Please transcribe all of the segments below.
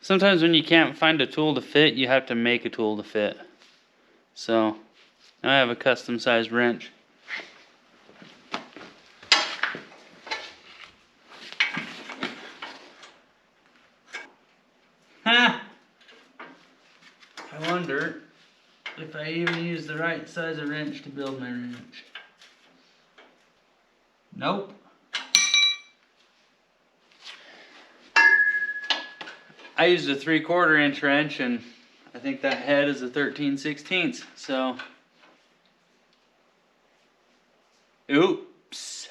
sometimes when you can't find a tool to fit, you have to make a tool to fit. So now I have a custom sized wrench. Ha! I wonder if I even use the right size of wrench to build my wrench. Nope. I used a 3/4 inch wrench, and I think that head is a 13/16. So, oops.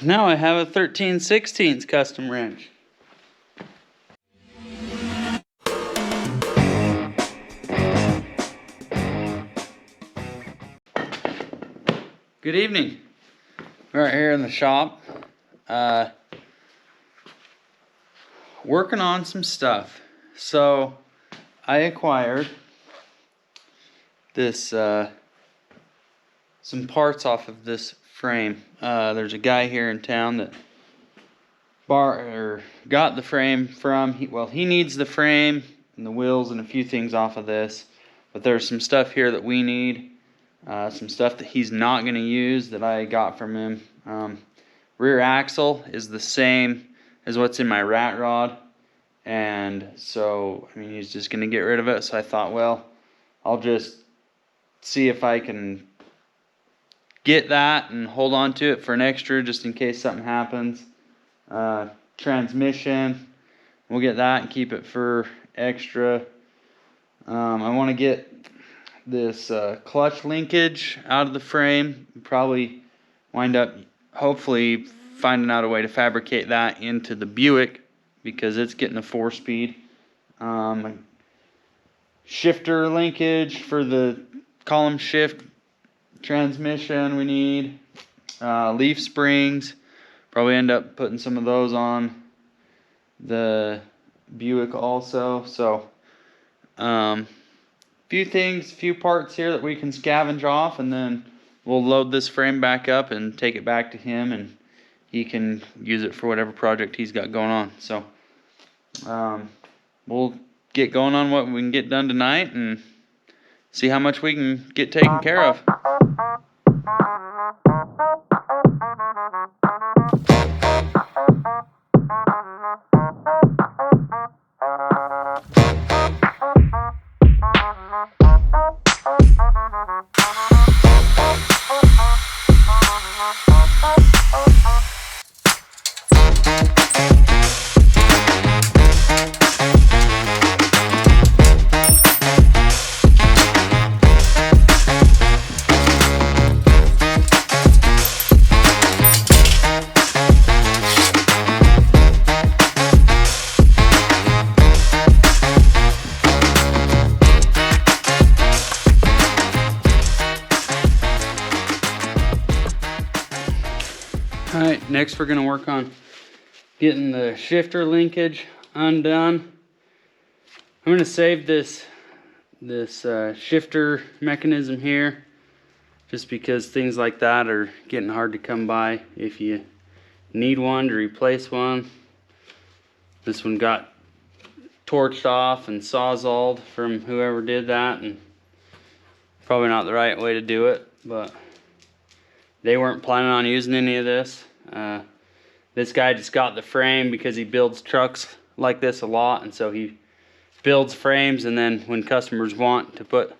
Now I have a 13/16 custom wrench. Good evening. We're right here in the shop. Working on some stuff. So I acquired this some parts off of this frame. There's a guy here in town that got the frame from. He needs the frame and the wheels and a few things off of this, but there's some stuff here that we need. Some stuff that he's not going to use that I got from him. Rear axle is the same as what's in my rat rod, and so I mean he's just going to get rid of it. So I thought, well, I'll just see if I can get that and hold on to it for an extra just in case something happens. Transmission, we'll get that and keep it for extra. I want to get this clutch linkage out of the frame. Probably wind up hopefully finding out a way to fabricate that into the Buick because it's getting a 4-speed. Shifter linkage for the column shift transmission we need. Leaf springs, probably end up putting some of those on the Buick also. So few parts here that we can scavenge off, and then we'll load this frame back up and take it back to him, and he can use it for whatever project he's got going on. So we'll get going on what we can get done tonight and see how much we can get taken care of. Alright, next we're going to work on getting the shifter linkage undone. I'm going to save this shifter mechanism here just because things like that are getting hard to come by if you need one to replace one. This one got torched off and sawzalled from whoever did that, and probably not the right way to do it, but they weren't planning on using any of this. This guy just got the frame because he builds trucks like this a lot, and so he builds frames, and then when customers want to put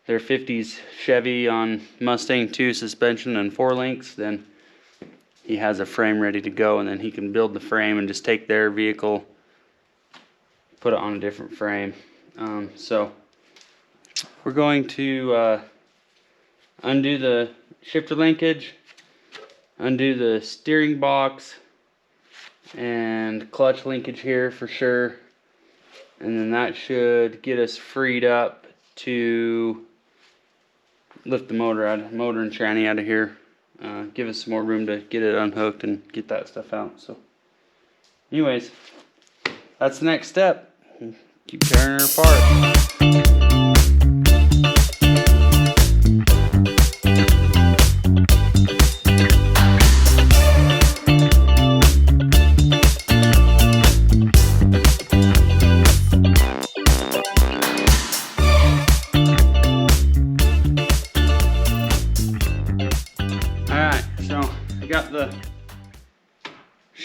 their 50s Chevy on Mustang 2 suspension and 4 links, then he has a frame ready to go, and then he can build the frame and just take their vehicle, put it on a different frame. So we're going to undo the shifter linkage, undo the steering box and clutch linkage here for sure, and then that should get us freed up to lift the motor and tranny out of here, give us some more room to get it unhooked and get that stuff out. So anyways, that's the next step. Keep tearing her apart.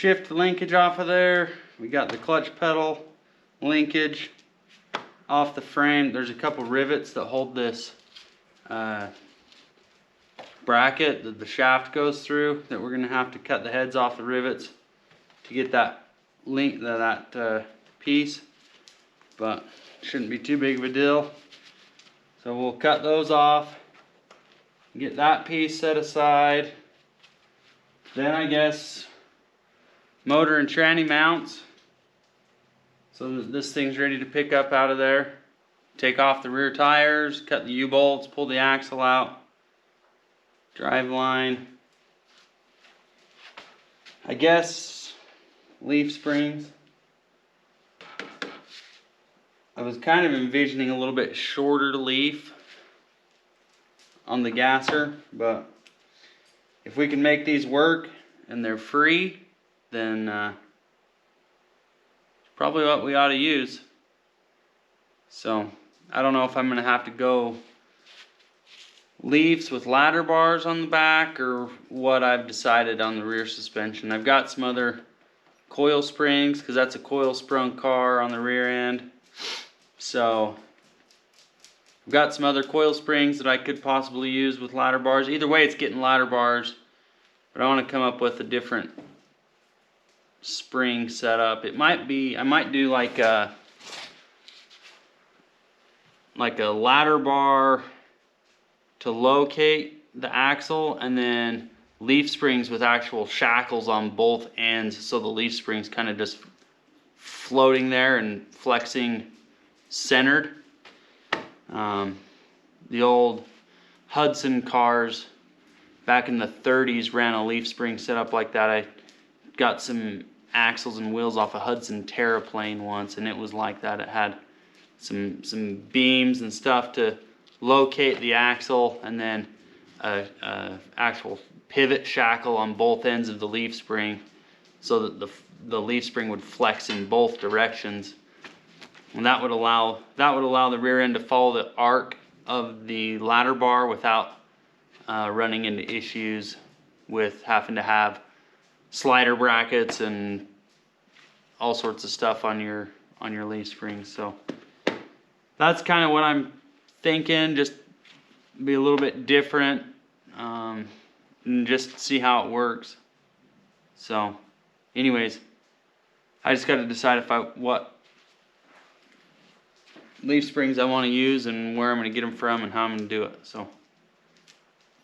shift linkage off of there. We got the clutch pedal linkage off the frame. There's a couple rivets that hold this bracket that the shaft goes through that we're gonna have to cut the heads off the rivets to get that piece, but shouldn't be too big of a deal. So we'll cut those off, get that piece set aside. Then I guess motor and tranny mounts, so that this thing's ready to pick up out of there. Take off the rear tires, cut the U-bolts, pull the axle out, drive line. I guess leaf springs. I was kind of envisioning a little bit shorter leaf on the gasser, but if we can make these work and they're free, then probably what we ought to use. So I don't know if I'm gonna have to go leaves with ladder bars on the back or what I've decided on the rear suspension. I've got some other coil springs because that's a coil sprung car on the rear end. So I've got some other coil springs that I could possibly use with ladder bars. Either way, it's getting ladder bars, but I want to come up with a different spring setup. It might be, I might do like a ladder bar to locate the axle, and then leaf springs with actual shackles on both ends, so the leaf springs kind of just floating there and flexing centered. The old Hudson cars back in the 30s ran a leaf spring setup like that. I got some axles and wheels off a Hudson Terraplane once, and it was like that. It had some beams and stuff to locate the axle, and then a actual pivot shackle on both ends of the leaf spring, so that the leaf spring would flex in both directions, and that would allow the rear end to follow the arc of the ladder bar without running into issues with having to have slider brackets and all sorts of stuff on your leaf springs. So that's kind of what I'm thinking, just be a little bit different, and just see how it works. So anyways, I just got to decide what leaf springs I want to use and where I'm going to get them from and how I'm going to do it. So,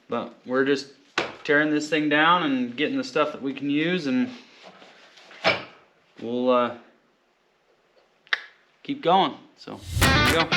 but we're just tearing this thing down and getting the stuff that we can use, and we'll keep going. So here we go.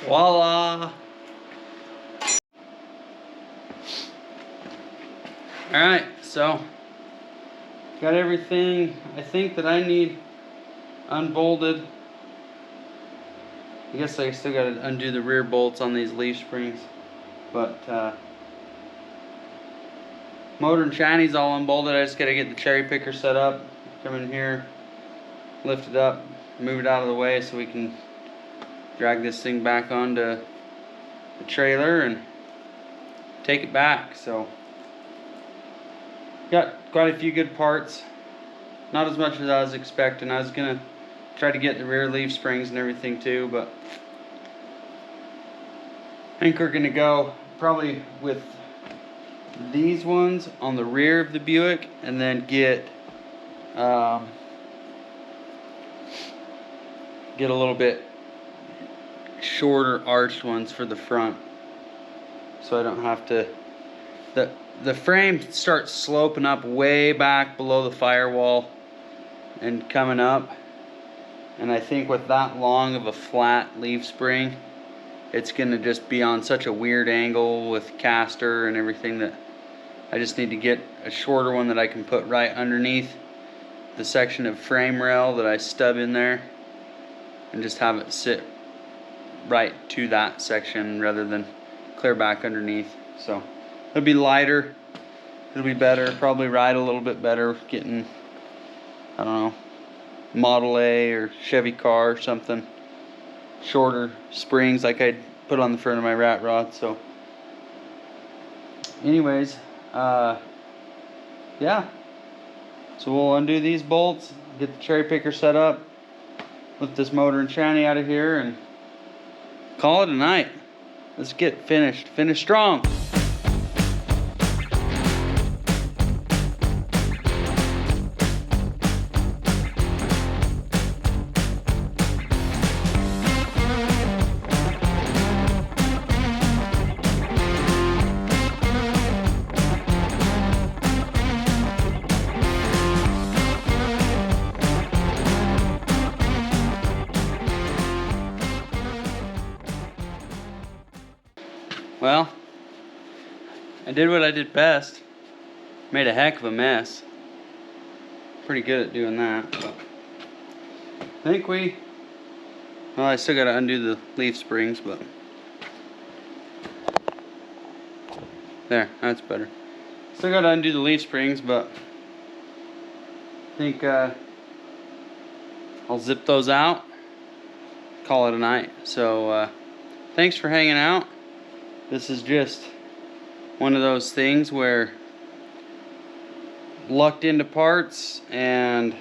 Voila! Alright, so got everything I think that I need unbolted. I guess I still got to undo the rear bolts on these leaf springs, but motor and tranny's all unbolted. I just got to get the cherry picker set up, come in here, lift it up, move it out of the way so we can drag this thing back onto the trailer and take it back. So got quite a few good parts, not as much as I was expecting. I was gonna try to get the rear leaf springs and everything too, but I think we're gonna go probably with these ones on the rear of the Buick, and then get a little bit shorter arched ones for the front, so I don't have to, the frame starts sloping up way back below the firewall, and coming up. And I think with that long of a flat leaf spring, it's going to just be on such a weird angle with caster and everything that I just need to get a shorter one that I can put right underneath the section of frame rail that I stub in there, and just have it sit right to that section rather than clear back underneath. So it'll be lighter, it'll be better, probably ride a little bit better getting, I don't know, Model A or Chevy car or something. Shorter springs like I put on the front of my rat rod. So anyways, yeah, so we'll undo these bolts, get the cherry picker set up, lift this motor and tranny out of here, and call it a night. Let's get finished strong. Well, I did what I did best. Made a heck of a mess. Pretty good at doing that. But I think well, I still gotta undo the leaf springs, but there, that's better. Still gotta undo the leaf springs, but I think I'll zip those out, call it a night. So thanks for hanging out. This is just one of those things where lucked into parts and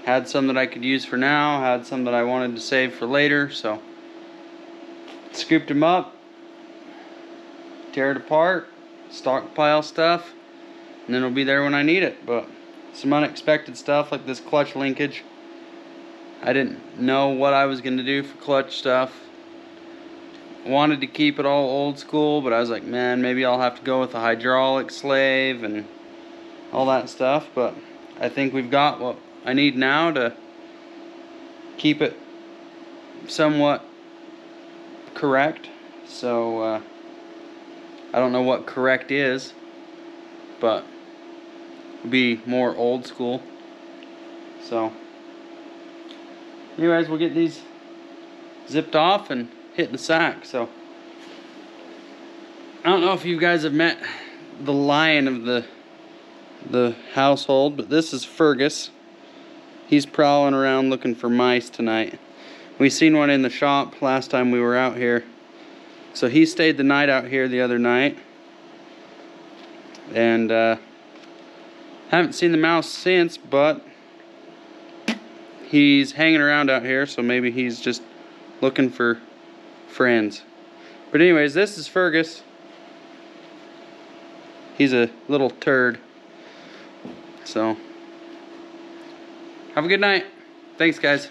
had some that I could use for now, had some that I wanted to save for later, so scooped them up, tear it apart, stockpile stuff, and then it'll be there when I need it. But some unexpected stuff like this clutch linkage, I didn't know what I was going to do for clutch stuff. Wanted to keep it all old school, but I was like, man, maybe I'll have to go with a hydraulic slave and all that stuff. But I think we've got what I need now to keep it somewhat correct. So I don't know what correct is, but it'll be more old school. So anyways, we'll get these zipped off and hit the sack. So I don't know if you guys have met the lion of the household, but this is Fergus. He's prowling around looking for mice tonight. We seen one in the shop last time we were out here, so he stayed the night out here the other night, and haven't seen the mouse since, but he's hanging around out here, so maybe he's just looking for friends. But anyways, this is Fergus. He's a little turd. So have a good night. Thanks, guys.